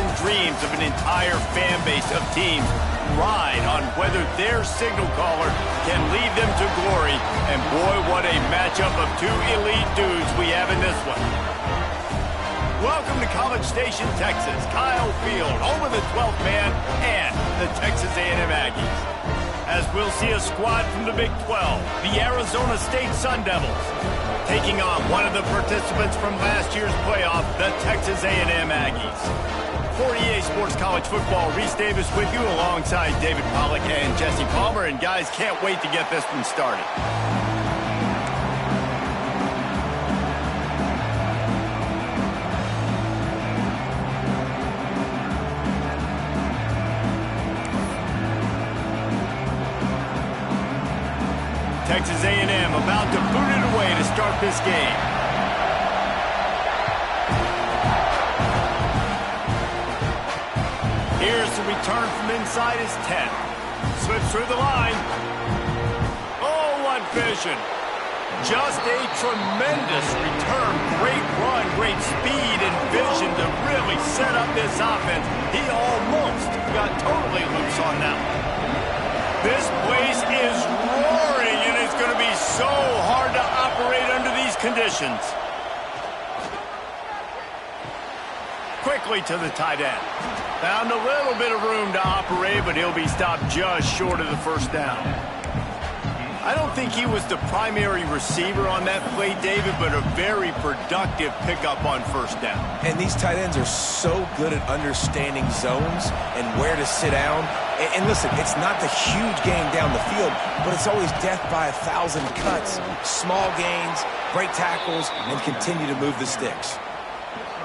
and dreams of an entire fan base of teams ride on whether their signal caller can lead them to glory. And boy, what a matchup of two elite dudes we have in this one. Welcome to College Station, Texas. Kyle Field, home of the 12th man and the Texas A&M Aggies. As we'll see a squad from the Big 12, the Arizona State Sun Devils, taking on one of the participants from last year's playoff, the Texas A&M Aggies. For EA Sports College Football, Reese Davis with you alongside David Pollack and Jesse Palmer. And guys, can't wait to get this one started. Texas A&M about to boot it away to start this game. Here's the return from inside his 10. Slips through the line. Oh, what vision. Just a tremendous return. Great run, great speed and vision to really set up this offense. He almost got totally loose on that one. This place is roaring, and it's going to be so hard to operate under these conditions. Quickly to the tight end. Found a little bit of room to operate, but he'll be stopped just short of the first down. I don't think he was the primary receiver on that play, David, but a very productive pickup on first down. And these tight ends are so good at understanding zones and where to sit down. And listen, it's not the huge game down the field, but it's always death by 1,000 cuts, small gains, break tackles, and continue to move the sticks.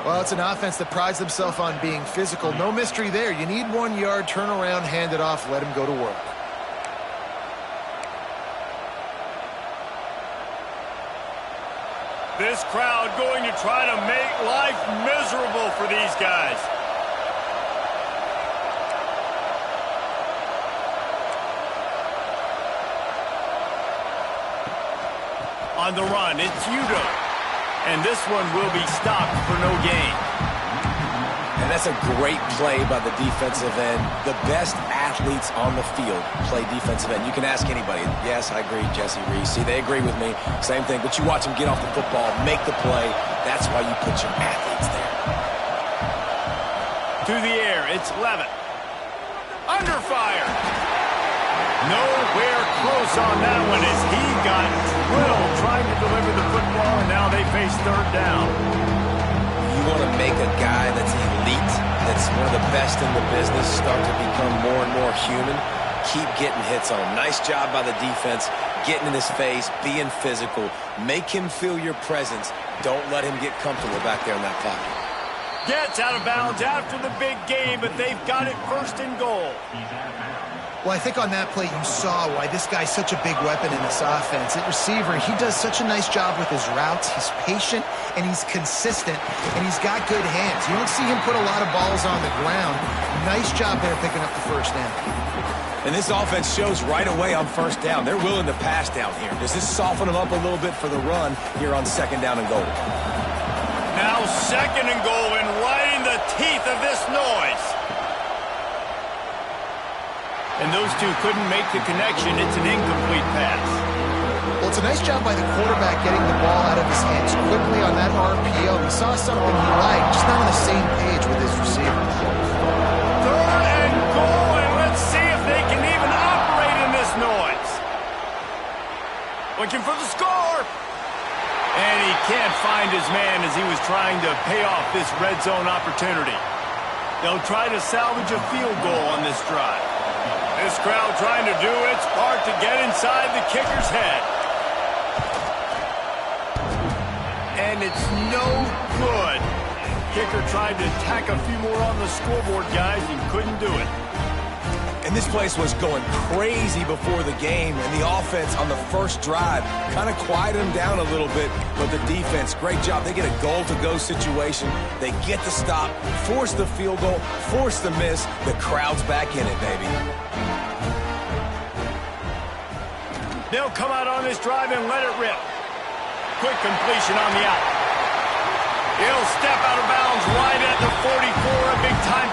Well, it's an offense that prides themselves on being physical. No mystery there. You need 1 yard, turn around, hand it off, let him go to work. This crowd going to try to make life miserable for these guys. On the run, it's Udo. And this one will be stopped for no gain. And that's a great play by the defensive end. The best athletes on the field play defensive end. You can ask anybody. Yes, I agree, Jesse Reese. See, they agree with me. Same thing. But you watch them get off the football, make the play. That's why you put your athletes there. To the air, it's Levitt. Under fire. Nowhere close on that one as he got drilled trying to deliver the football, and now they face third down. You want to make a guy that's elite, that's one of the best in the business, start to become more and more human. Keep getting hits on him. Nice job by the defense, getting in his face, being physical. Make him feel your presence. Don't let him get comfortable back there in that pocket. Gets out of bounds after the big game, but they've got it first and goal. Well, I think on that play you saw why this guy's such a big weapon in this offense. At receiver, he does such a nice job with his routes. He's patient, and he's consistent, and he's got good hands. You don't see him put a lot of balls on the ground. Nice job there picking up the first down. And this offense shows right away on first down. They're willing to pass down here. Does this soften them up a little bit for the run here on second down and goal? Now second and goal, and right in the teeth of this noise. And those two couldn't make the connection. It's an incomplete pass. Well, it's a nice job by the quarterback getting the ball out of his hands quickly on that RPO. He saw something he liked, just not on the same page with his receivers. Third and goal, and let's see if they can even operate in this noise. Looking for the score. And he can't find his man as he was trying to pay off this red zone opportunity. They'll try to salvage a field goal on this drive. This crowd trying to do its part to get inside the kicker's head. And it's no good. Kicker tried to tack a few more on the scoreboard, guys, and couldn't do it. And this place was going crazy before the game, and the offense on the first drive kind of quieted them down a little bit, but the defense, great job. They get a goal-to-go situation. They get the stop, force the field goal, force the miss. The crowd's back in it, baby. They'll come out on this drive and let it rip. Quick completion on the out. He'll step out of bounds right at the 44, a big-time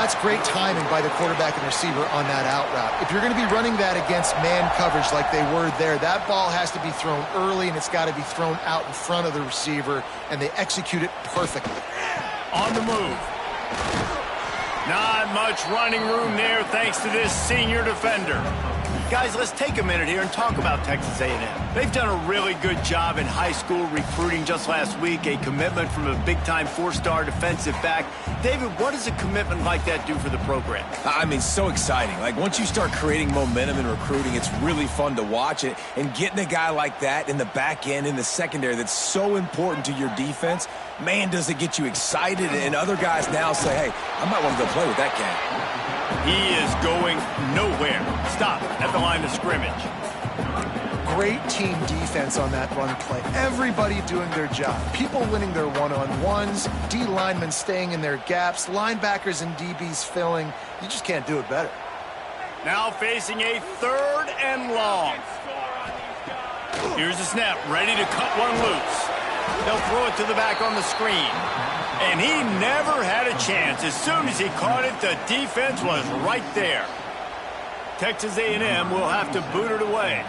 That's great timing by the quarterback and receiver on that out route. If you're going to be running that against man coverage like they were there, that ball has to be thrown early, and it's got to be thrown out in front of the receiver, and they execute it perfectly. On the move. Not much running room there thanks to this senior defender. Guys, let's take a minute here and talk about Texas A&M. They've done a really good job in high school recruiting. Just last week, a commitment from a big-time four-star defensive back. David, what does a commitment like that do for the program? I mean, so exciting. Like, once you start creating momentum in recruiting, it's really fun to watch it. And getting a guy like that in the back end, in the secondary, that's so important to your defense, man, does it get you excited. And other guys now say, hey, I might want to go play with that cat. He is going nowhere. Stop at the line of scrimmage. Great team defense on that run play. Everybody doing their job. People winning their one-on-ones, D linemen staying in their gaps, linebackers and DBs filling. You just can't do it better. Now facing a 3rd and long. Here's the snap, ready to cut one loose. They'll throw it to the back on the screen. And he never had a chance. As soon as he caught it, the defense was right there. Texas A&M will have to boot it away.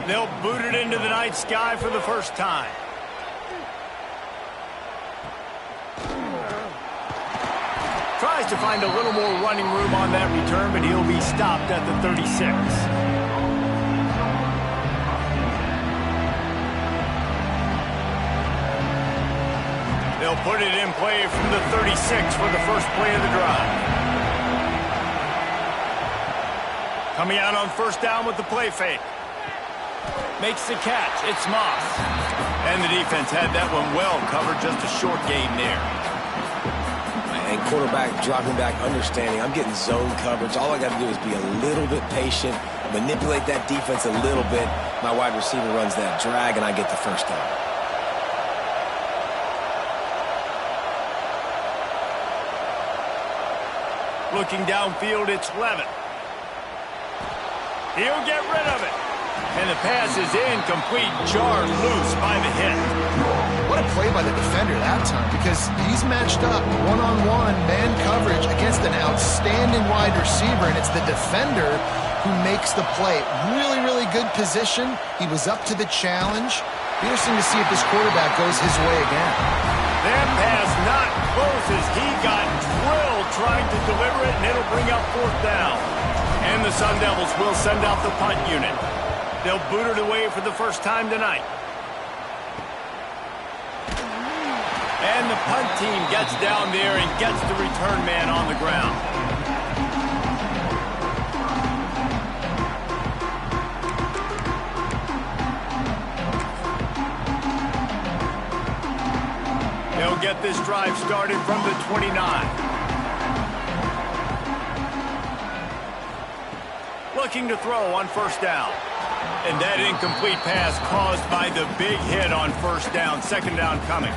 They'll boot it into the night sky for the first time. Tries to find a little more running room on that return, but he'll be stopped at the 36. They'll put it in play from the 36 for the first play of the drive. Coming out on first down with the play fake. Makes the catch. It's Moss. And the defense had that one well covered. Just a short gain there. And quarterback dropping back, understanding I'm getting zone coverage. All I got to do is be a little bit patient, manipulate that defense a little bit. My wide receiver runs that drag, and I get the first down. Looking downfield, it's Levin. He'll get rid of it. And the pass is incomplete, jarred loose by the hit. What a play by the defender that time, because he's matched up one-on-one man coverage against an outstanding wide receiver, and it's the defender who makes the play. Really, really good position. He was up to the challenge. Be interesting to see if this quarterback goes his way again. That pass not close as he got drilled trying to deliver it, and it'll bring up 4th down. And the Sun Devils will send out the punt unit. They'll boot it away for the first time tonight. And the punt team gets down there and gets the return man on the ground. They'll get this drive started from the 29. Looking to throw on first down. And that incomplete pass caused by the big hit on first down. 2nd down coming.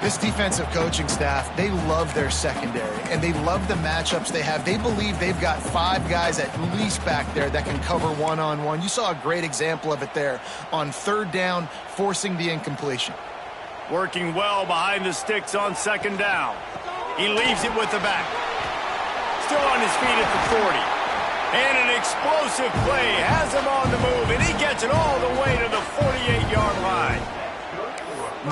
This defensive coaching staff, they love their secondary, and they love the matchups they have. They believe they've got 5 guys at least back there that can cover one-on-one. You saw a great example of it there on 3rd down, forcing the incompletion. Working well behind the sticks on 2nd down. He leaves it with the back. Still on his feet at the 40. And an explosive play has him on the move, and he gets it all the way to the 48-yard line.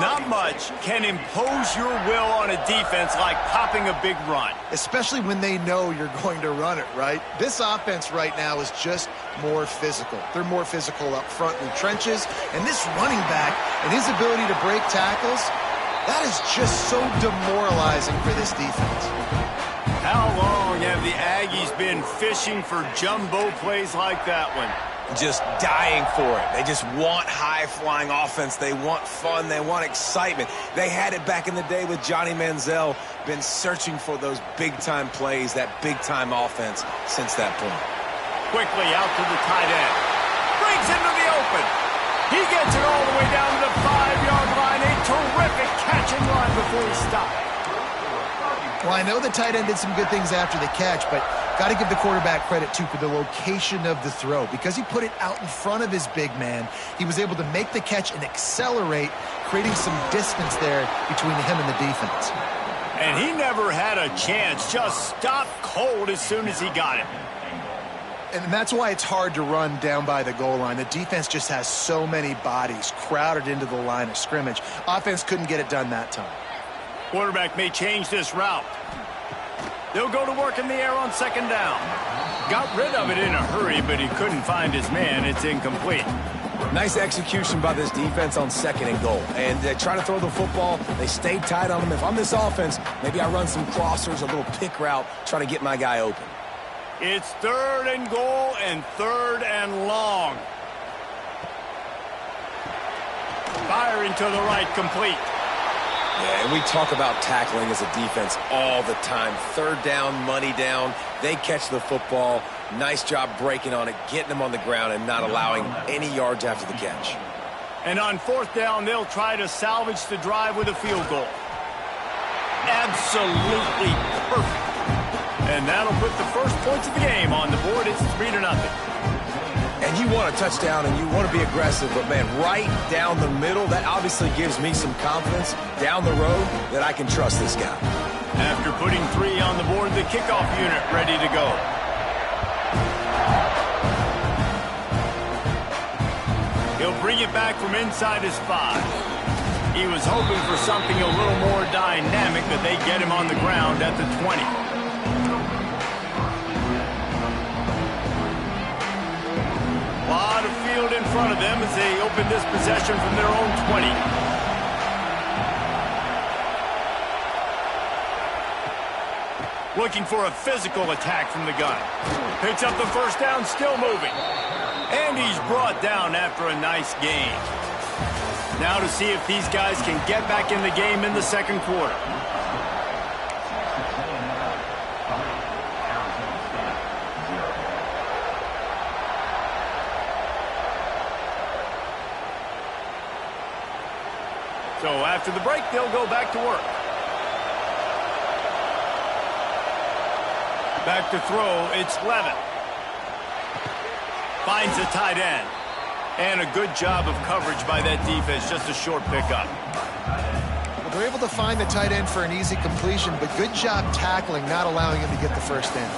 Not much can impose your will on a defense like popping a big run. Especially when they know you're going to run it, right? This offense right now is just more physical. They're more physical up front in the trenches. And this running back and his ability to break tackles, that is just so demoralizing for this defense. How long have the Aggies been fishing for jumbo plays like that one? Just dying for it. They just want high-flying offense. They want fun. They want excitement. They had it back in the day with Johnny Manziel. Been searching for those big-time plays, that big-time offense since that point. Quickly out to the tight end. Brings into the open. He gets it all the way down to the 5-yard line. A terrific catch and run before he stopped. Well, I know the tight end did some good things after the catch, but got to give the quarterback credit, too, for the location of the throw. Because he put it out in front of his big man, he was able to make the catch and accelerate, creating some distance there between him and the defense. And he never had a chance. Just stopped cold as soon as he got it. And that's why it's hard to run down by the goal line. The defense just has so many bodies crowded into the line of scrimmage. Offense couldn't get it done that time. Quarterback may change this route. They'll go to work in the air on second down. Got rid of it in a hurry, but he couldn't find his man. It's incomplete. Nice execution by this defense on second and goal. And they try to throw the football. They stayed tight on him. If I'm this offense, maybe I run some crossers, a little pick route, try to get my guy open. It's third and goal and third and long. Firing to the right, complete. Yeah, and we talk about tackling as a defense all the time. Third down, money down. They catch the football. Nice job breaking on it, getting them on the ground, and not allowing any yards after the catch. And on fourth down, they'll try to salvage the drive with a field goal. Absolutely perfect. And that'll put the first points of the game on the board. It's 3-0. And you want a touchdown and you want to be aggressive, but, man, right down the middle, that obviously gives me some confidence down the road that I can trust this guy. After putting 3 on the board, the kickoff unit ready to go. He'll bring it back from inside his 5. He was hoping for something a little more dynamic, but they get him on the ground at the 20. A lot of field in front of them as they open this possession from their own 20. Looking for a physical attack from the gun. Picks up the first down, still moving. And he's brought down after a nice gain. Now to see if these guys can get back in the game in the second quarter. So after the break, they'll go back to work. Back to throw, it's Levin. Finds a tight end. And a good job of coverage by that defense, just a short pickup. Well, they're able to find the tight end for an easy completion, but good job tackling, not allowing him to get the first down.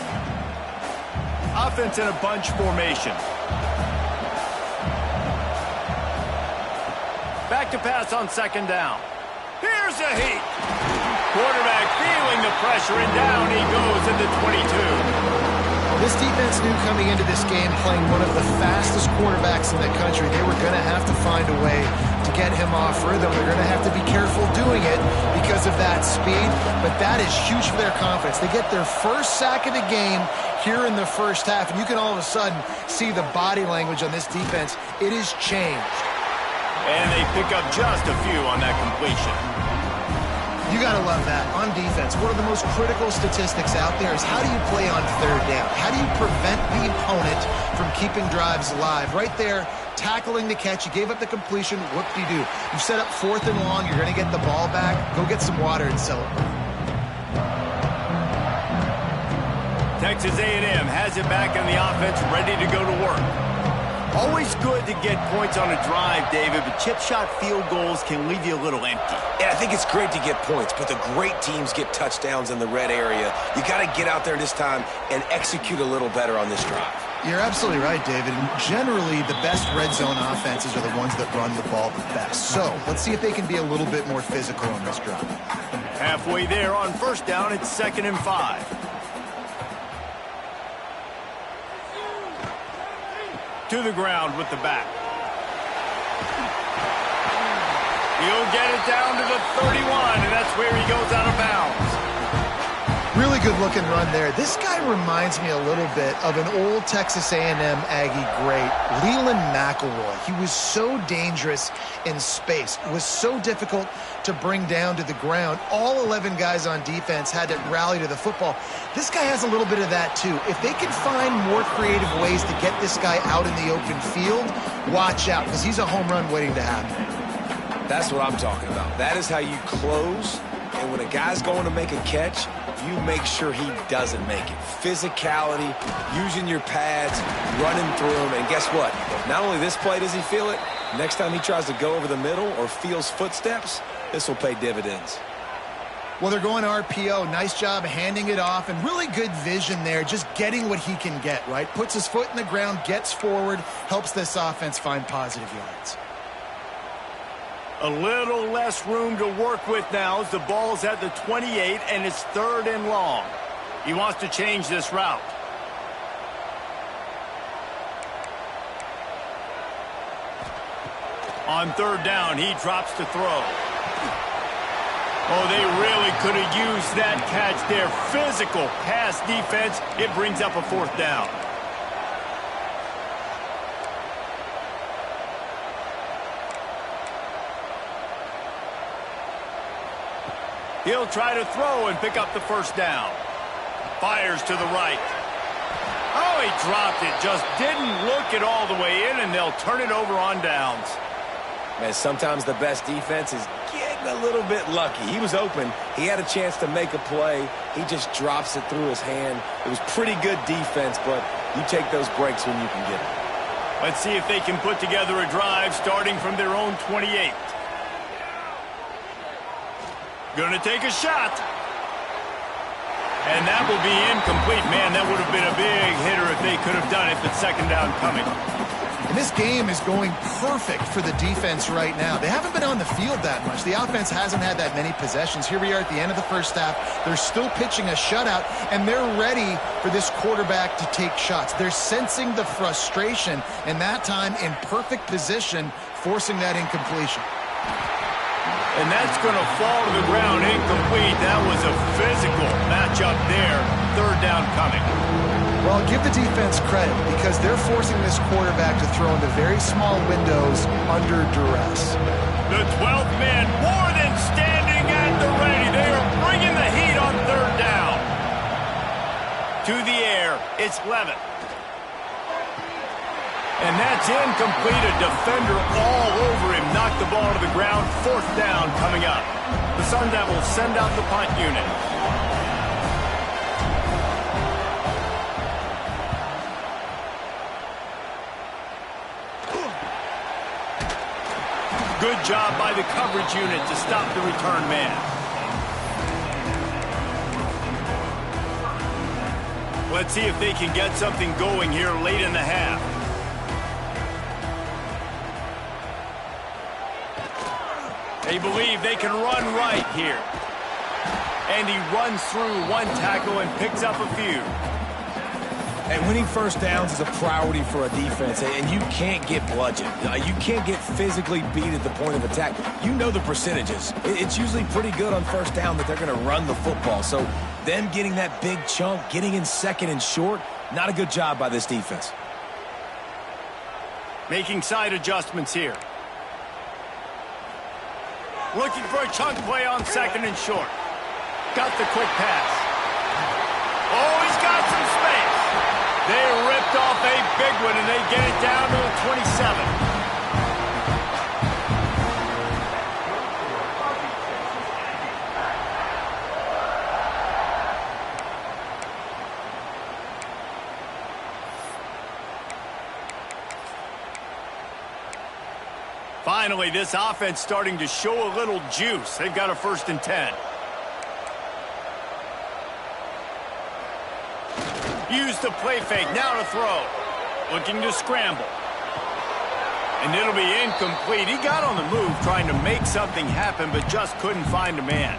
Offense in a bunch formation. Back to pass on second down. Here's a heat. Quarterback feeling the pressure, and down he goes at the 22. This defense knew coming into this game, playing one of the fastest quarterbacks in the country, they were going to have to find a way to get him off rhythm. They're going to have to be careful doing it because of that speed, but that is huge for their confidence. They get their first sack of the game here in the first half, and you can all of a sudden see the body language on this defense. It is changed. And they pick up just a few on that completion. You got to love that. On defense, one of the most critical statistics out there is how do you play on third down? How do you prevent the opponent from keeping drives alive? Right there, tackling the catch. You gave up the completion. What do? You set up fourth and long. You're going to get the ball back. Go get some water and celebrate. Texas A&M has it back in the offense, ready to go to work. Always good to get points on a drive, David, but chip shot field goals can leave you a little empty. Yeah, I think it's great to get points, but the great teams get touchdowns in the red area. You got to get out there this time and execute a little better on this drive. You're absolutely right, David. And generally, the best red zone offenses are the ones that run the ball the best. So let's see if they can be a little bit more physical on this drive. Halfway there on first down, it's 2nd and 5. To the ground with the back. He'll get it down to the 31, and that's where he goes out of bounds. Really good looking run there. This guy reminds me a little bit of an old Texas A&M Aggie great, Leland McElroy. He was so dangerous in space. It was so difficult to bring down to the ground. All 11 guys on defense had to rally to the football. This guy has a little bit of that too. If they can find more creative ways to get this guy out in the open field, watch out, because he's a home run waiting to happen. That's what I'm talking about. That is how you close, and when a guy's going to make a catch, you make sure he doesn't make it. Physicality, using your pads, running through him, and guess what? Not only this play does he feel it, next time he tries to go over the middle or feels footsteps, this will pay dividends. Well, they're going RPO. Nice job handing it off, and really good vision there, just getting what he can get, right? Puts his foot in the ground, gets forward, helps this offense find positive yards. A little less room to work with now as the ball's at the 28, and it's 3rd and long. He wants to change this route. On 3rd down, he drops to throw. Oh, they really could have used that catch there. Physical pass defense. It brings up a 4th down. He'll try to throw and pick up the 1st down. Fires to the right. Oh, he dropped it. Just didn't look it all the way in, and they'll turn it over on downs. Man, sometimes the best defense is getting a little bit lucky. He was open. He had a chance to make a play. He just drops it through his hand. It was pretty good defense, but you take those breaks when you can get it. Let's see if they can put together a drive starting from their own 28. Gonna take a shot. And that will be incomplete. Man, that would have been a big hitter if they could have done it, but 2nd down coming. And this game is going perfect for the defense right now. They haven't been on the field that much. The offense hasn't had that many possessions. Here we are at the end of the 1st half. They're still pitching a shutout, and they're ready for this quarterback to take shots. They're sensing the frustration, and that time in perfect position, forcing that incompletion. And that's going to fall to the ground incomplete. That was a physical matchup there. 3rd down coming. Well, give the defense credit because they're forcing this quarterback to throw into very small windows under duress. The 12th man more than standing at the ready. They are bringing the heat on 3rd down. To the air, it's Levitt. And that's incomplete. A defender all over him. Knocked the ball to the ground. 4th down coming up. The Sun Devils send out the punt unit. Good job by the coverage unit to stop the return man. Let's see if they can get something going here late in the half. They believe they can run right here. And he runs through 1 tackle and picks up a few. And winning 1st downs is a priority for a defense, and you can't get bludgeoned. You can't get physically beat at the point of attack. You know the percentages. It's usually pretty good on 1st down that they're going to run the football. So them getting that big chunk, getting in 2nd and short, not a good job by this defense. Making side adjustments here. Looking for a chunk play on 2nd and short. Got the quick pass. Oh, he's got some space. They ripped off a big one, and they get it down to the 27. Finally, this offense starting to show a little juice. They've got a 1st and 10. Use the play fake, now to throw. Looking to scramble. And it'll be incomplete. He got on the move trying to make something happen, but just couldn't find a man.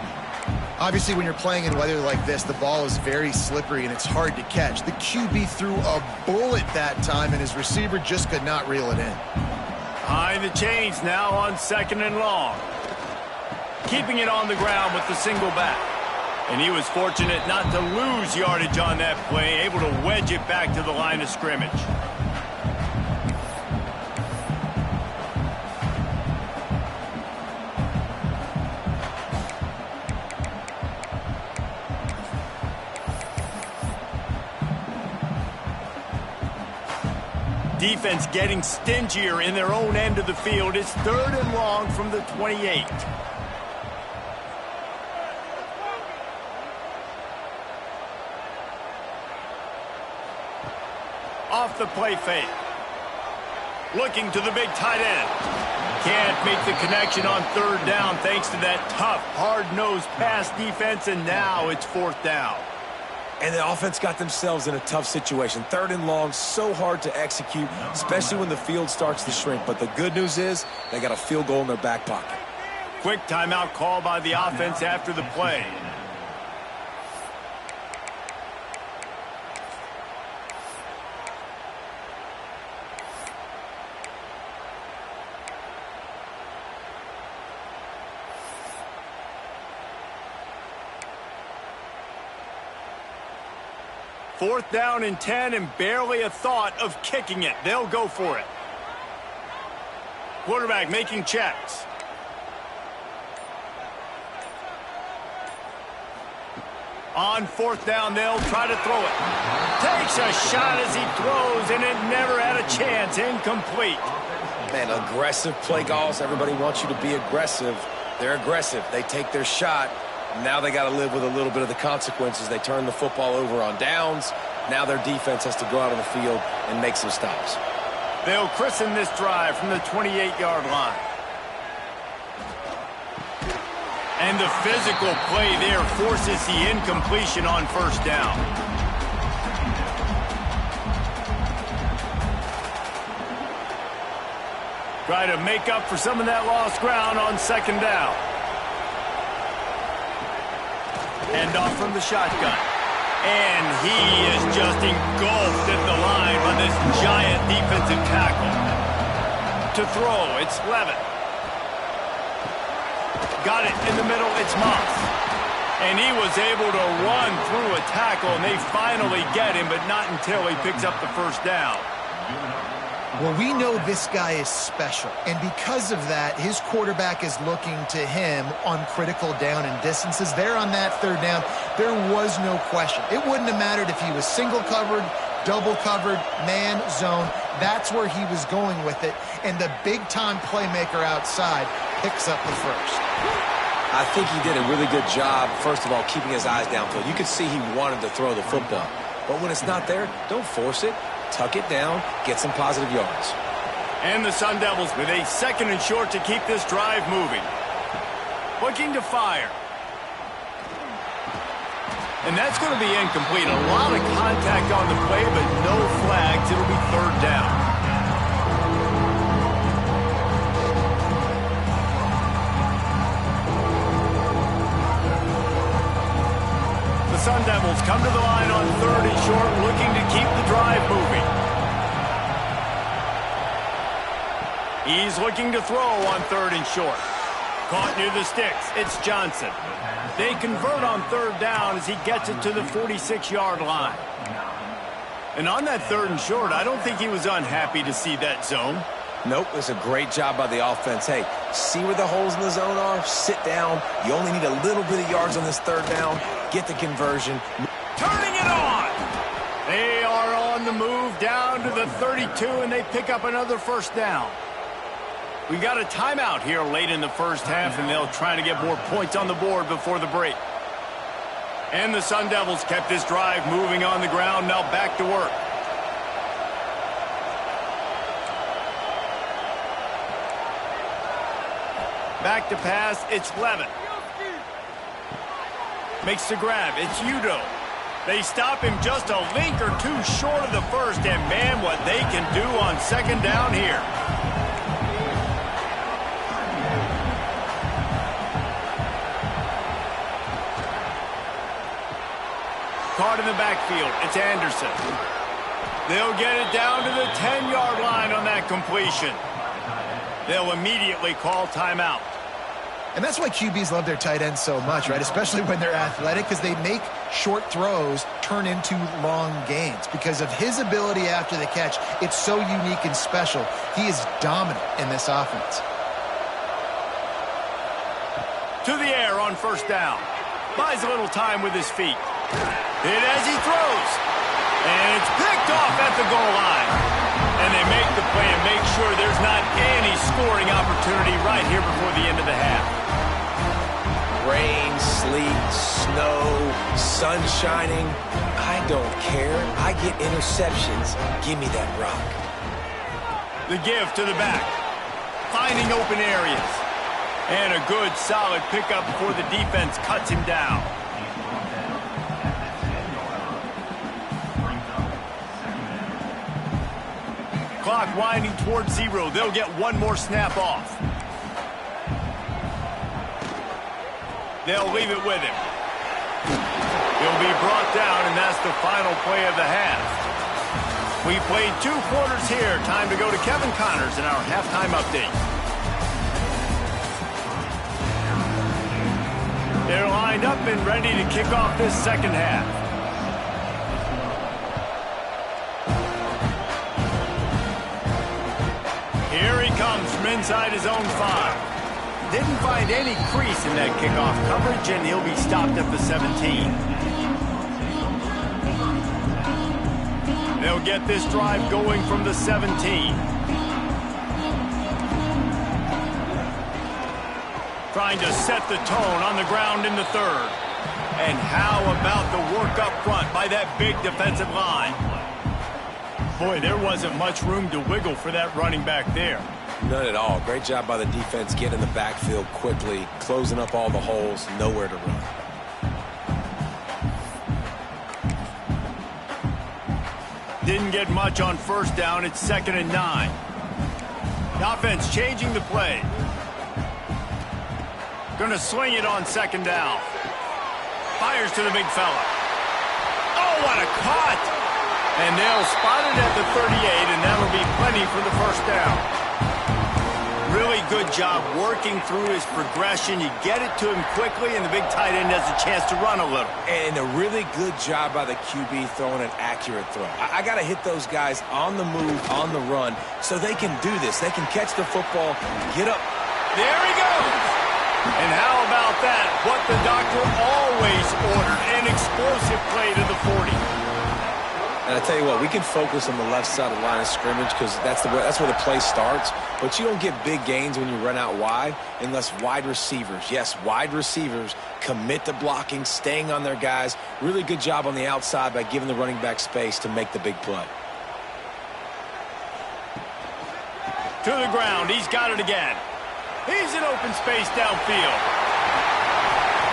Obviously, when you're playing in weather like this, the ball is very slippery and it's hard to catch. The QB threw a bullet that time, and his receiver just could not reel it in. Behind the chains now on 2nd and long. Keeping it on the ground with the single back. And he was fortunate not to lose yardage on that play, able to wedge it back to the line of scrimmage. Defense getting stingier in their own end of the field. It's 3rd and long from the 28. Off the play fake. Looking to the big tight end. can't make the connection on third down thanks to that tough, hard-nosed pass defense, and now it's fourth down. And the offense got themselves in a tough situation. Third and long, so hard to execute, especially when the field starts to shrink. But the good news is they got a field goal in their back pocket. Quick timeout call by the offense after the play. Fourth down and 10, and barely a thought of kicking it. They'll go for it. Quarterback making checks. On fourth down, they'll try to throw it. Takes a shot as he throws, and it never had a chance. Incomplete. Man, aggressive play calls. Everybody wants you to be aggressive. They're aggressive. They take their shot. Now they got to live with a little bit of the consequences. They turn the football over on downs. Now their defense has to go out on the field and make some stops. They'll christen this drive from the 28-yard line. And the physical play there forces the incompletion on first down. Try to make up for some of that lost ground on second down. Hand off from the shotgun. And he is just engulfed at the line by this giant defensive tackle. To throw, it's Levitt. Got it in the middle, it's Moss. And he was able to run through a tackle, and they finally get him, but not until he picks up the first down. Well, we know this guy is special, and because of that, his quarterback is looking to him on critical down and distances. There on that third down, there was no question. It wouldn't have mattered if he was single covered, double covered, man, zone. That's where he was going with it, and the big-time playmaker outside picks up the first. I think he did a really good job, first of all, keeping his eyes downfield. You could see he wanted to throw the football, but when it's not there, don't force it. Tuck it down, get some positive yards. And the Sun Devils with a second and short to keep this drive moving. Looking to fire. And that's going to be incomplete. A lot of contact on the play, but no flags. It'll be third down. The Sun Devils come to the line on third and short, looking to keep the drive moving. He's looking to throw on third and short. Caught near the sticks. It's Johnson. They convert on third down as he gets it to the 46-yard line. And on that third and short, I don't think he was unhappy to see that zone. Nope, it's a great job by the offense. Hey, see where the holes in the zone are? Sit down. You only need a little bit of yards on this third down. Get the conversion. Turning it on! They are on the move down to the 32, and they pick up another first down. We've got a timeout here late in the first half, and they'll try to get more points on the board before the break. And the Sun Devils kept this drive moving on the ground, now back to work. Back to pass, it's Levitt. Makes the grab, it's Udo. They stop him just a link or two short of the first, and man, what they can do on second down here. Caught in the backfield, it's Anderson. They'll get it down to the 10-yard line on that completion. They'll immediately call timeout. And that's why QBs love their tight ends so much, right? Especially when they're athletic, because they make short throws turn into long gains. Because of his ability after the catch, it's so unique and special. He is dominant in this offense. To the air on first down. Buys a little time with his feet. Hit as he throws. And it's picked off at the goal line. And they make the play and make sure there's not any scoring opportunity right here before the end of the half. Rain, sleet, snow, sun shining. I don't care. I get interceptions. Give me that rock. The give to the back. finding open areas. And a good, solid pickup before the defense cuts him down. Clock winding towards 0. They'll get one more snap off. They'll leave it with him. He'll be brought down, and that's the final play of the half. We played 2 quarters here. Time to go to Kevin Connors in our halftime update. They're lined up and ready to kick off this second half. Here he comes from inside his own 5. Didn't find any crease in that kickoff coverage, and he'll be stopped at the 17. They'll get this drive going from the 17. Trying to set the tone on the ground in the 3rd. And how about the work up front by that big defensive line? Boy, there wasn't much room to wiggle for that running back there. None at all. Great job by the defense getting in the backfield quickly, closing up all the holes, nowhere to run. Didn't get much on first down. It's 2nd and 9. The offense changing the play. Going to swing it on 2nd down. Fires to the big fella. Oh, what a cut! And they'll spot it at the 38, and that'll be plenty for the first down. Really good job working through his progression. You get it to him quickly, and the big tight end has a chance to run a little. And a really good job by the QB throwing an accurate throw. I got to hit those guys on the move, on the run, so they can do this. They can catch the football, get up. There he goes! And how about that? What the doctor always ordered, an explosive play to the 40. And I tell you what, we can focus on the left side of the line of scrimmage because that's where the play starts. But you don't get big gains when you run out wide unless wide receivers, yes, wide receivers, commit to blocking, staying on their guys. Really good job on the outside by giving the running back space to make the big play. To the ground, he's got it again. He's in open space downfield.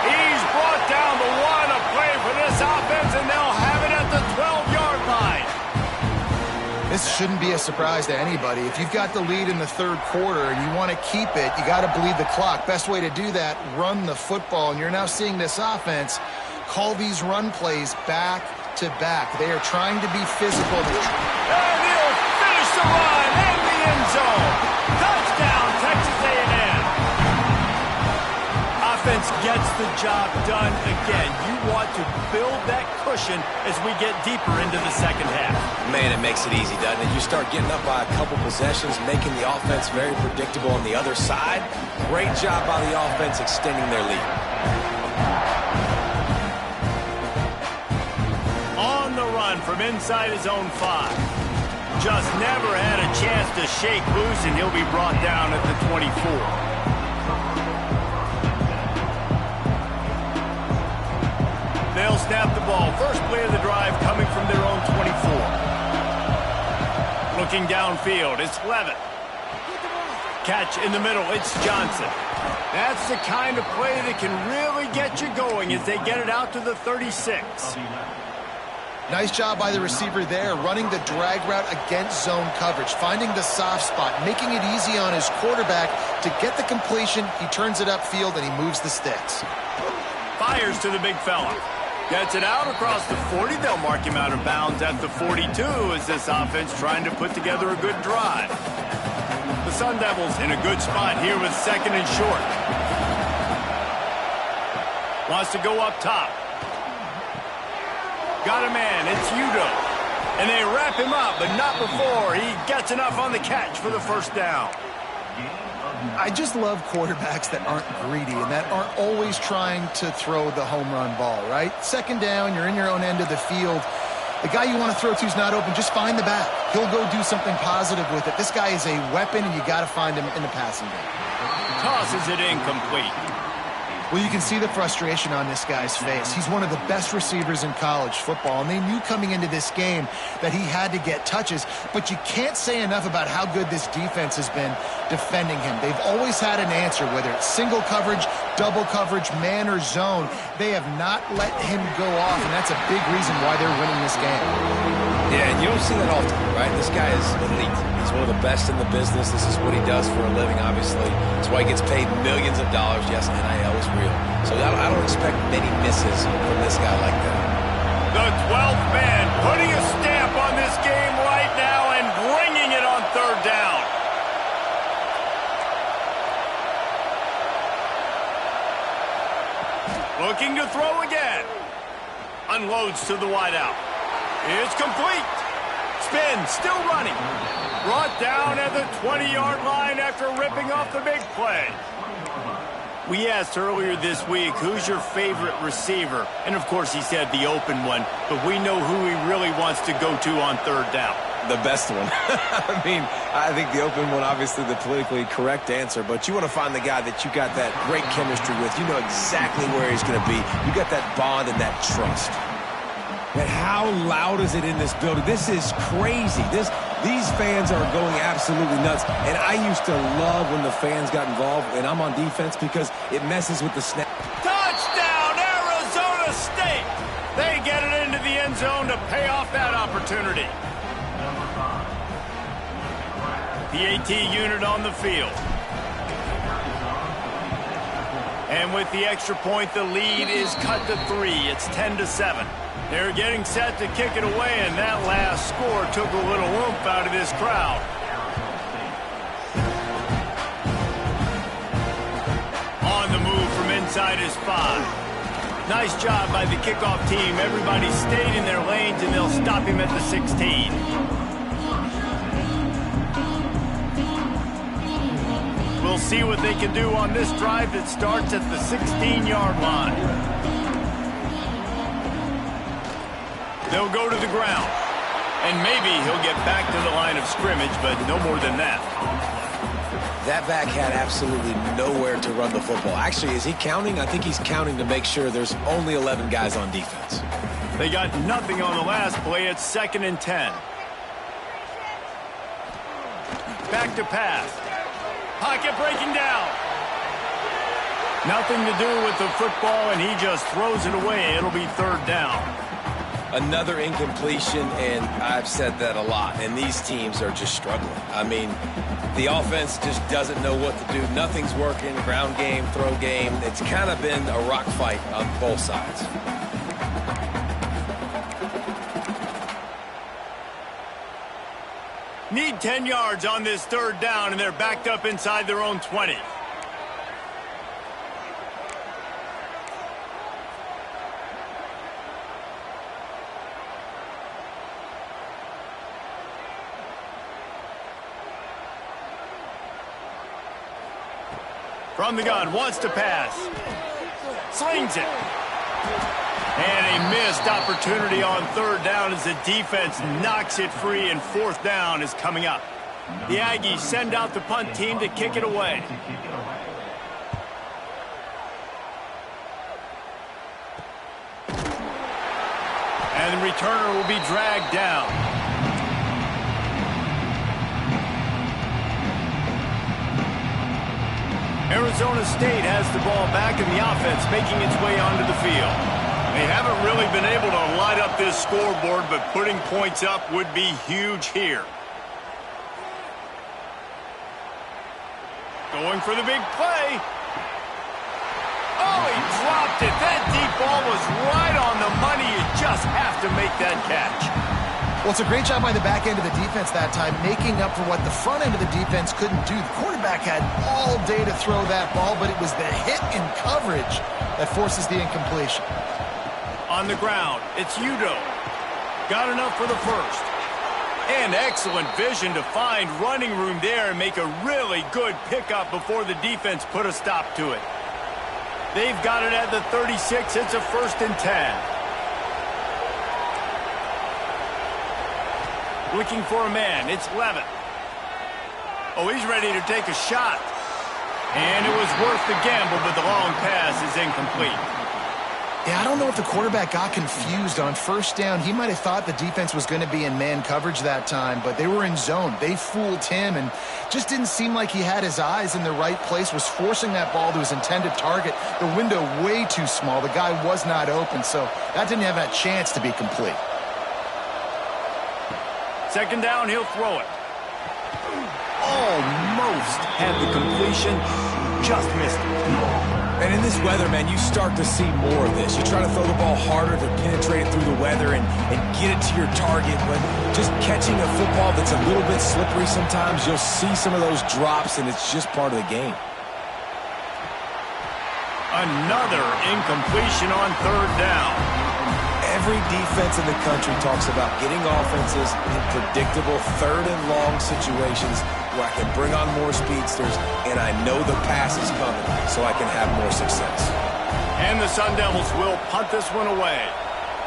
He's brought down the 1, a play for this offense, and they'll have it at the 12-yard line. This shouldn't be a surprise to anybody. If you've got the lead in the 3rd quarter and you want to keep it, you got to bleed the clock. Best way to do that, run the football. And you're now seeing this offense call these run plays back to back. They are trying to be physical. And he'll finish the run in the end zone. Touchdown, Texas A&M. Offense gets the job done again. You want to build that cushion as we get deeper into the second half. Man, it makes it easy, doesn't it? You start getting up by a couple possessions, making the offense very predictable on the other side. Great job by the offense extending their lead. On the run from inside his own 5. Just never had a chance to shake loose, and he'll be brought down at the 24. They'll snap the ball. First play of the drive coming from their own 24. Looking downfield, it's Levitt. Catch in the middle, it's Johnson. That's the kind of play that can really get you going as they get it out to the 36. Nice job by the receiver there, running the drag route against zone coverage, finding the soft spot, making it easy on his quarterback to get the completion. He turns it upfield, and he moves the sticks. Fires to the big fella. Gets it out across the 40. They'll mark him out of bounds at the 42 as this offense trying to put together a good drive. The Sun Devils in a good spot here with 2nd and short. Wants to go up top. Got a man. It's Udo. And they wrap him up, but not before he gets enough on the catch for the first down. I just love quarterbacks that aren't greedy and that aren't always trying to throw the home run ball, right? 2nd down, you're in your own end of the field. The guy you want to throw to is not open. Just find the back. He'll go do something positive with it. This guy is a weapon, and you got to find him in the passing game. Tosses it incomplete. Well, you can see the frustration on this guy's face. He's one of the best receivers in college football, and they knew coming into this game that he had to get touches, but you can't say enough about how good this defense has been defending him. They've always had an answer, whether it's single coverage, double coverage, man, or zone. They have not let him go off, and that's a big reason why they're winning this game. Yeah, and you don't see that often, right? This guy is elite. He's one of the best in the business. This is what he does for a living, obviously. That's why he gets paid millions of dollars. Yes, NIL is real. So I don't expect many misses from this guy like that. The 12th man putting a stamp on this game right now and bringing it on third down. Looking to throw again. Unloads to the wideout. It's complete. Spin, still running. Brought down at the 20-yard line after ripping off the big play. We asked earlier this week, who's your favorite receiver? And, of course, he said the open one, but we know who he really wants to go to on third down. The best one. I mean, I think the open one, obviously the politically correct answer, but you want to find the guy that you got that great chemistry with. You know exactly where he's going to be. You got that bond and that trust. And how loud is it in this building? This is crazy. These fans are going absolutely nuts. And I used to love when the fans got involved, and I'm on defense because it messes with the snap. Touchdown, Arizona State! They get it into the end zone to pay off that opportunity. The AT unit on the field. And with the extra point, the lead is cut to 3. It's 10-7. They're getting set to kick it away, and that last score took a little oomph out of this crowd. On the move from inside his 5. Nice job by the kickoff team. Everybody stayed in their lanes, and they'll stop him at the 16. We'll see what they can do on this drive that starts at the 16-yard line. They'll go to the ground. And maybe he'll get back to the line of scrimmage, but no more than that. That back had absolutely nowhere to run the football. Actually, is he counting? I think he's counting to make sure there's only 11 guys on defense. They got nothing on the last play. It's 2nd and 10. Back to pass. Pocket breaking down. Nothing to do with the football, and he just throws it away. It'll be 3rd down. Another incompletion, and I've said that a lot, and these teams are just struggling. I mean, the offense just doesn't know what to do. Nothing's working, ground game, throw game. It's kind of been a rock fight on both sides. Need 10 yards on this 3rd down, and they're backed up inside their own 20. From the gun, wants to pass. Slings it. And a missed opportunity on 3rd down as the defense knocks it free, and 4th down is coming up. The Aggies send out the punt team to kick it away. And the returner will be dragged down. Arizona State has the ball back, and the offense making its way onto the field. They haven't really been able to light up this scoreboard, but putting points up would be huge here. Going for the big play. Oh, he dropped it. That deep ball was right on the money. You just have to make that catch. Well, it's a great job by the back end of the defense that time, making up for what the front end of the defense couldn't do. The quarterback had all day to throw that ball, but it was the hit in coverage that forces the incompletion. On the ground, it's Udo. Got enough for the 1st. And excellent vision to find running room there and make a really good pickup before the defense put a stop to it. They've got it at the 36. It's a 1st and 10. Looking for a man. It's Levin. Oh, he's ready to take a shot. And it was worth the gamble, but the long pass is incomplete. Yeah, I don't know if the quarterback got confused on first down. He might have thought the defense was going to be in man coverage that time, but they were in zone. They fooled him and just didn't seem like he had his eyes in the right place, was forcing that ball to his intended target. The window way too small. The guy was not open, so that didn't have that chance to be complete. Second down, he'll throw it. Almost had the completion, just missed it. And in this weather, man, you start to see more of this. You try to throw the ball harder to penetrate it through the weather and get it to your target. But just catching a football that's a little bit slippery sometimes, you'll see some of those drops, and it's just part of the game. Another incompletion on third down. Every defense in the country talks about getting offenses in predictable third and long situations where I can bring on more speedsters and I know the pass is coming so I can have more success. And the Sun Devils will punt this one away.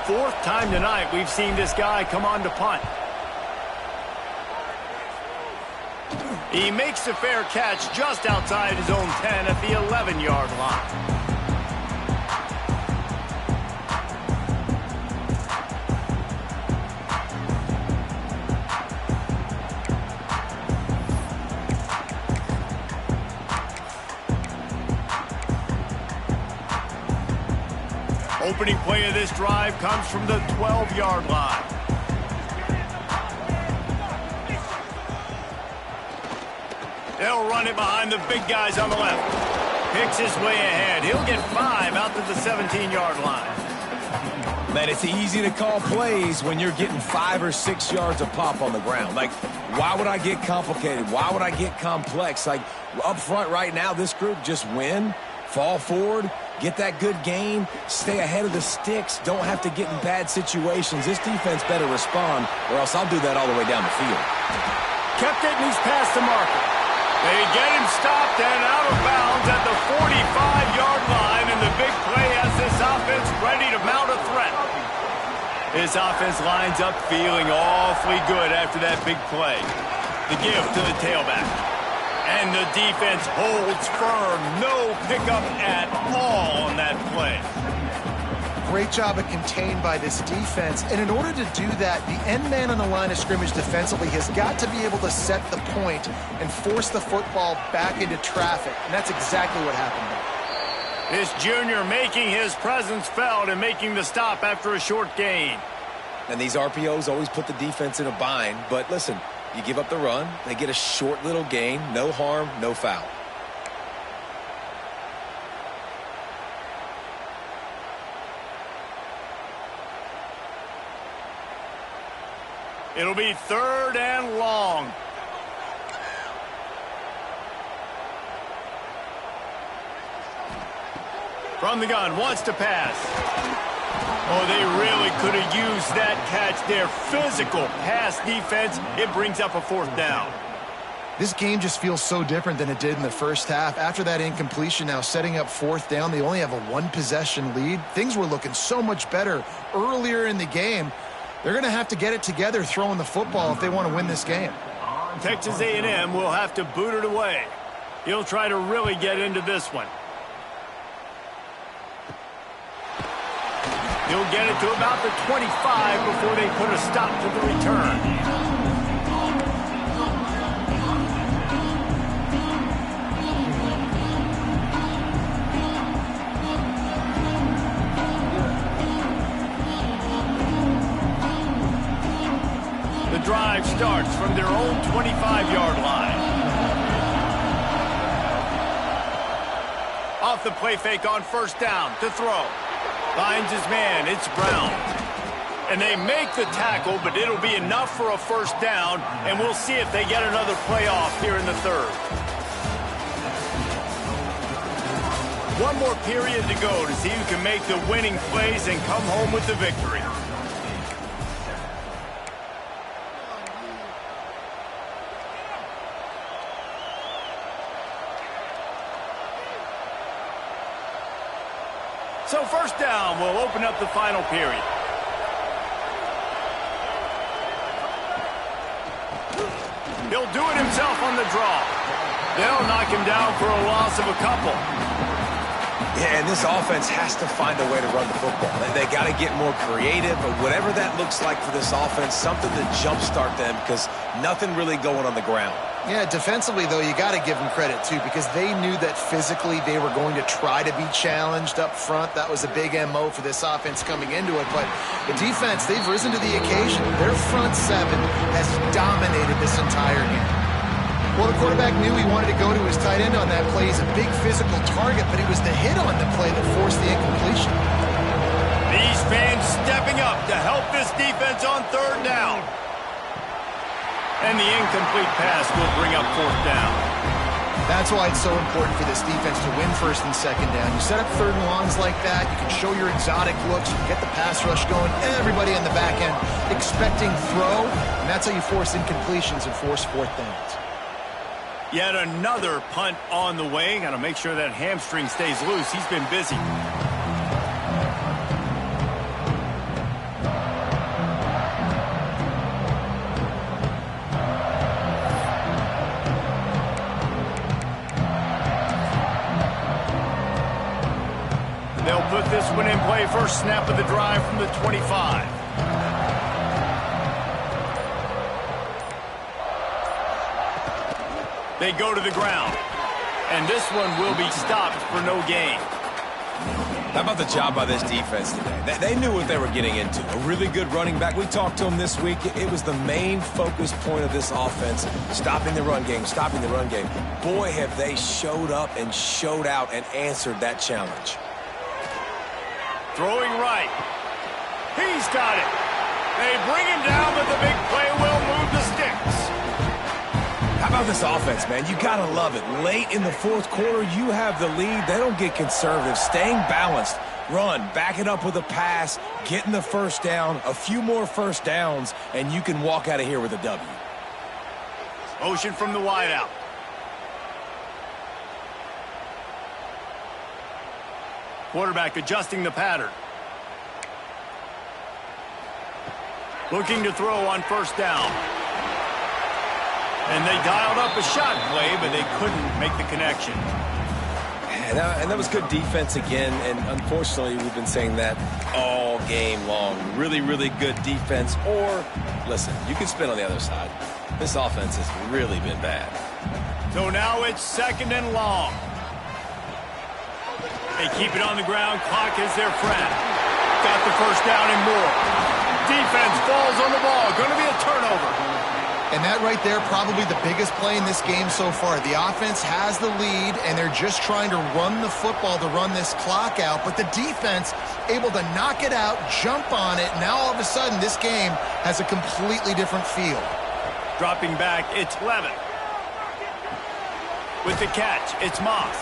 Fourth time tonight we've seen this guy come on to punt. He makes the fair catch just outside his own 10 at the 11-yard line. Opening play of this drive comes from the 12-yard line. They'll run it behind the big guys on the left. Picks his way ahead. He'll get 5 out to the 17-yard line. Man, it's easy to call plays when you're getting 5 or 6 yards of pop on the ground. Like, why would I get complicated? Why would I get complex? Like, up front right now, this group just win, fall forward, get that good gain, stay ahead of the sticks, don't have to get in bad situations. This defense better respond, or else I'll do that all the way down the field. Kept it, and he's past the marker. They get him stopped and out of bounds at the 45-yard line, and the big play has this offense ready to mount a threat. This offense lines up feeling awfully good after that big play. The give to the tailback. And the defense holds firm. No pickup at all on that play. Great job of contained by this defense. And in order to do that, the end man on the line of scrimmage defensively has got to be able to set the point and force the football back into traffic. And that's exactly what happened there. This junior making his presence felt and making the stop after a short gain. And these RPOs always put the defense in a bind. But listen, you give up the run, they get a short little gain, no harm, no foul. It'll be third and long. From the gun, wants to pass. Oh, they really could have used that catch. Their physical pass defense, it brings up a fourth down. This game just feels so different than it did in the first half. After that incompletion, now setting up fourth down, they only have a one-possession lead. Things were looking so much better earlier in the game. They're going to have to get it together throwing the football if they want to win this game. Texas A&M will have to boot it away. He'll try to really get into this one. He'll get it to about the 25 before they put a stop to the return. The drive starts from their own 25-yard line. Off the play fake on first down to throw. Finds his man, it's Brown. And they make the tackle, but it'll be enough for a first down, and we'll see if they get another play off here in the third. One more period to go to see who can make the winning plays and come home with the victory. So first down will open up the final period. He'll do it himself on the draw. They'll knock him down for a loss of a couple. Yeah, and this offense has to find a way to run the football. They got to get more creative, but whatever that looks like for this offense, something to jumpstart them because nothing really going on the ground. Yeah, defensively, though, you got to give them credit, too, because they knew that physically they were going to try to be challenged up front. That was a big MO for this offense coming into it. But the defense, they've risen to the occasion. Their front seven has dominated this entire game. Well, the quarterback knew he wanted to go to his tight end on that play. He's a big physical target, but it was the hit on the play that forced the incompletion. These fans stepping up to help this defense on third down. And the incomplete pass will bring up fourth down. That's why it's so important for this defense to win first and second down. You set up third and longs like that, you can show your exotic looks, you can get the pass rush going, everybody on the back end expecting throw, and that's how you force incompletions and force fourth downs. Yet another punt on the way. Got to make sure that hamstring stays loose. He's been busy. They'll put this one in play. First snap of the drive from the 25. They go to the ground. And this one will be stopped for no gain. How about the job by this defense today? They knew what they were getting into. A really good running back. We talked to him this week. It was the main focus point of this offense. Stopping the run game, stopping the run game. Boy, have they showed up and showed out and answered that challenge. Throwing right. He's got it. They bring him down, but the big play will move the sticks. How about this offense, man? You got to love it. Late in the fourth quarter, you have the lead. They don't get conservative. Staying balanced. Run, back it up with a pass, getting the first down, a few more first downs, and you can walk out of here with a W. Motion from the wideout. Quarterback adjusting the pattern. Looking to throw on first down. And they dialed up a shot play, but they couldn't make the connection. And that was good defense again, and unfortunately, we've been saying that all game long. Really, really good defense. Or, listen, you can spin on the other side. This offense has really been bad. So now it's second and long. They keep it on the ground. Clock is their friend. Got the first down and more. Defense falls on the ball. Going to be a turnover. And that right there, probably the biggest play in this game so far. The offense has the lead, and they're just trying to run the football to run this clock out. But the defense able to knock it out, jump on it. Now all of a sudden, this game has a completely different feel. Dropping back, it's Levin. With the catch, it's Moss.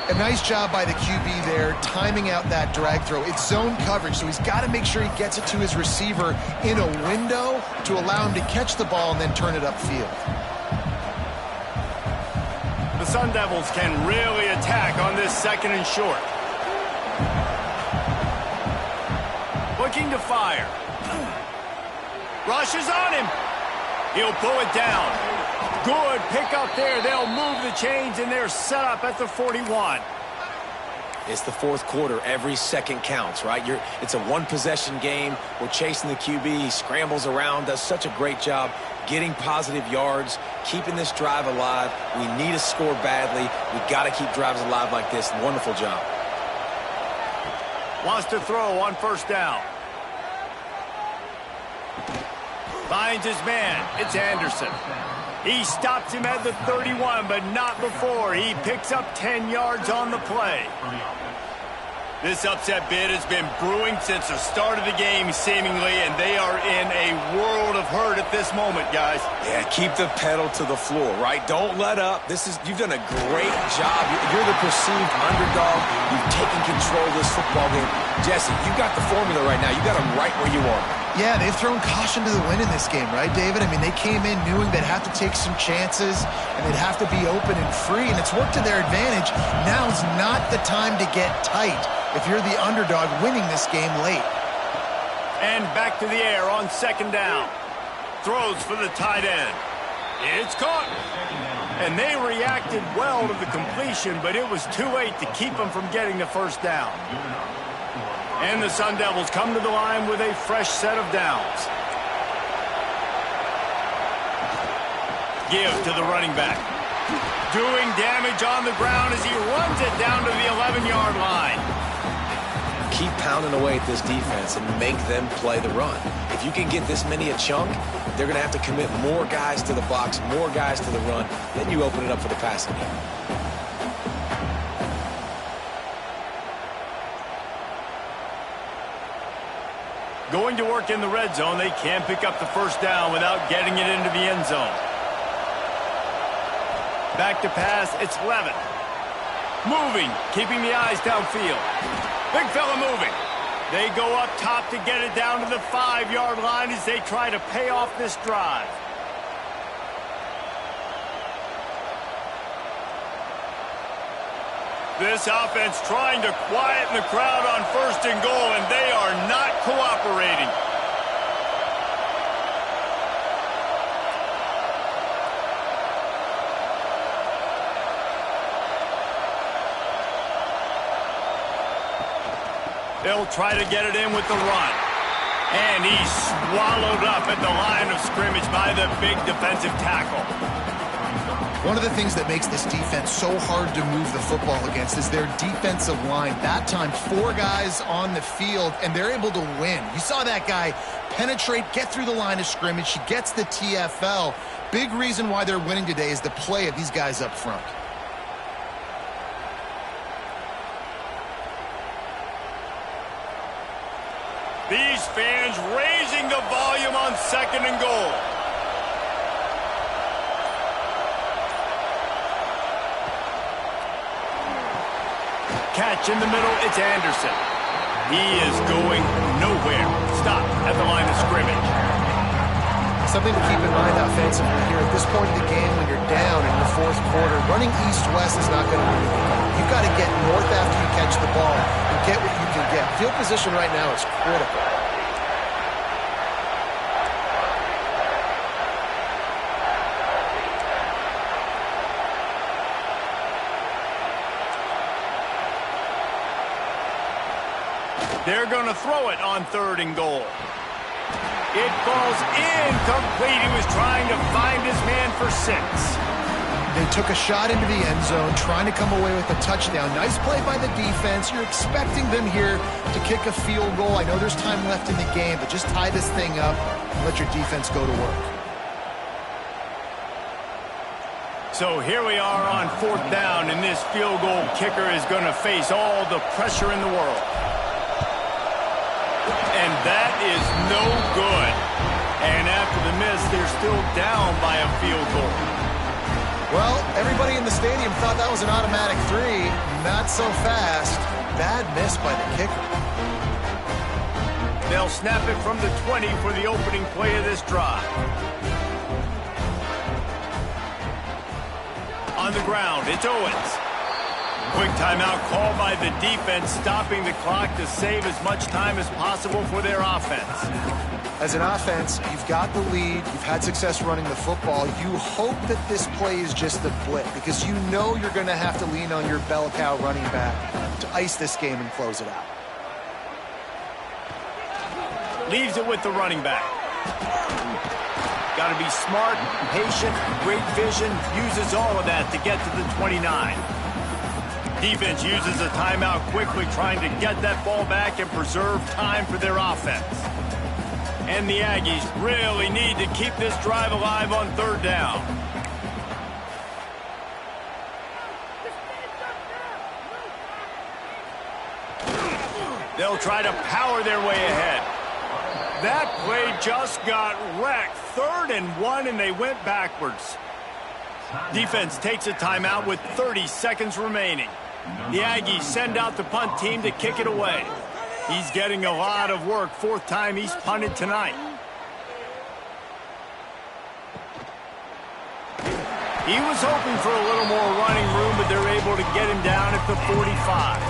A nice job by the QB there, timing out that drag throw. It's zone coverage, so he's got to make sure he gets it to his receiver in a window to allow him to catch the ball and then turn it upfield. The Sun Devils can really attack on this second and short. Looking to fire. Rushes on him. He'll pull it down. Good pick up there. They'll move the chains, and they're set up at the 41. It's the fourth quarter. Every second counts, right? It's a one-possession game. We're chasing the QB. He scrambles around, does such a great job getting positive yards, keeping this drive alive. We need to score badly. We got to keep drives alive like this. Wonderful job. Wants to throw on first down. Finds his man. It's Anderson. He stops him at the 31, but not before. He picks up 10 yards on the play. This upset bid has been brewing since the start of the game, seemingly, and they are in a world of hurt at this moment, guys. Yeah, keep the pedal to the floor, right? Don't let up. You've done a great job. You're the perceived underdog. You've taken control of this football game. Jesse, you got the formula right now. You got them right where you want them. Yeah, they've thrown caution to the wind in this game, right, David? I mean, they came in knowing they'd have to take some chances and they'd have to be open and free, and it's worked to their advantage. Now's not the time to get tight if you're the underdog winning this game late. And back to the air on second down. Throws for the tight end. It's caught. And they reacted well to the completion, but it was too late to keep them from getting the first down. And the Sun Devils come to the line with a fresh set of downs. Give to the running back. Doing damage on the ground as he runs it down to the 11-yard line. Keep pounding away at this defense and make them play the run. If you can get this many a chunk, they're going to have to commit more guys to the box, more guys to the run. Then you open it up for the passing game. Going to work in the red zone, they can't pick up the first down without getting it into the end zone. Back to pass, it's Levitt. Moving, keeping the eyes downfield. Big fella moving. They go up top to get it down to the 5-yard line as they try to pay off this drive. This offense trying to quieten the crowd on 1st and goal, and they are not cooperating. They'll try to get it in with the run. And he's swallowed up at the line of scrimmage by the big defensive tackle. One of the things that makes this defense so hard to move the football against is their defensive line. That time, 4 guys on the field, and they're able to win. You saw that guy penetrate, get through the line of scrimmage. He gets the TFL. Big reason why they're winning today is the play of these guys up front. These fans raising the volume on 2nd and goal. Catch in the middle, it's Anderson. He is going nowhere. Stop at the line of scrimmage. Something to keep in mind offensively here at this point in the game when you're down in the 4th quarter, running east-west is not going to win you the game. You've got to get north after you catch the ball and get what you can get. Field position right now is critical. They're going to throw it on 3rd and goal. It falls incomplete. He was trying to find his man for 6. They took a shot into the end zone, trying to come away with a touchdown. Nice play by the defense. You're expecting them here to kick a field goal. I know there's time left in the game, but just tie this thing up and let your defense go to work. So here we are on 4th down, and this field goal kicker is going to face all the pressure in the world. And that is no good. And after the miss, they're still down by a field goal. Well, everybody in the stadium thought that was an automatic 3. Not so fast. Bad miss by the kicker. They'll snap it from the 20 for the opening play of this drive. On the ground, it's Owens. Quick timeout called by the defense, stopping the clock to save as much time as possible for their offense. As an offense, you've got the lead. You've had success running the football. You hope that this play is just a blip because you know you're going to have to lean on your bell cow running back to ice this game and close it out. Leaves it with the running back. Got to be smart, patient, great vision, uses all of that to get to the 29. Defense uses a timeout quickly, trying to get that ball back and preserve time for their offense. And the Aggies really need to keep this drive alive on 3rd down. They'll try to power their way ahead. That play just got wrecked. 3rd and 1, and they went backwards. Defense takes a timeout with 30 seconds remaining. The Aggies send out the punt team to kick it away. He's getting a lot of work. 4th time he's punted tonight. He was hoping for a little more running room, but they're able to get him down at the 45.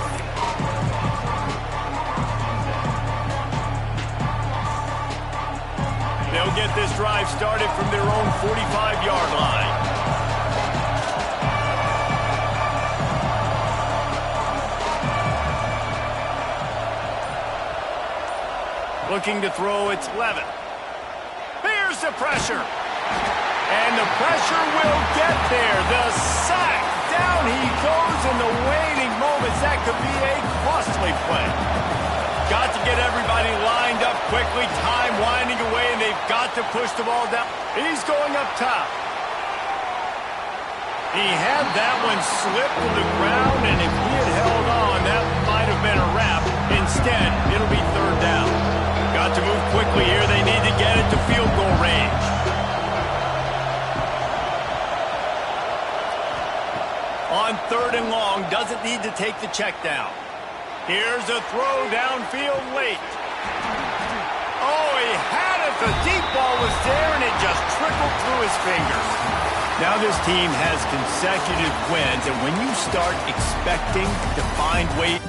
They'll get this drive started from their own 45-yard line. Looking to throw, it's Levin. Here's the pressure. And the pressure will get there. The sack. Down he goes in the waning moments. That could be a costly play. Got to get everybody lined up quickly. Time winding away, and they've got to push the ball down. He's going up top. He had that one slip to the ground, and if he had held on, that might have been a wrap. Instead, it'll be third down. Got to move quickly here. They need to get it to field goal range. On third and long, doesn't need to take the check down. Here's a throw downfield late. Oh, he had it. The deep ball was there, and it just trickled through his fingers. Now this team has consecutive wins, and when you start expecting to find weight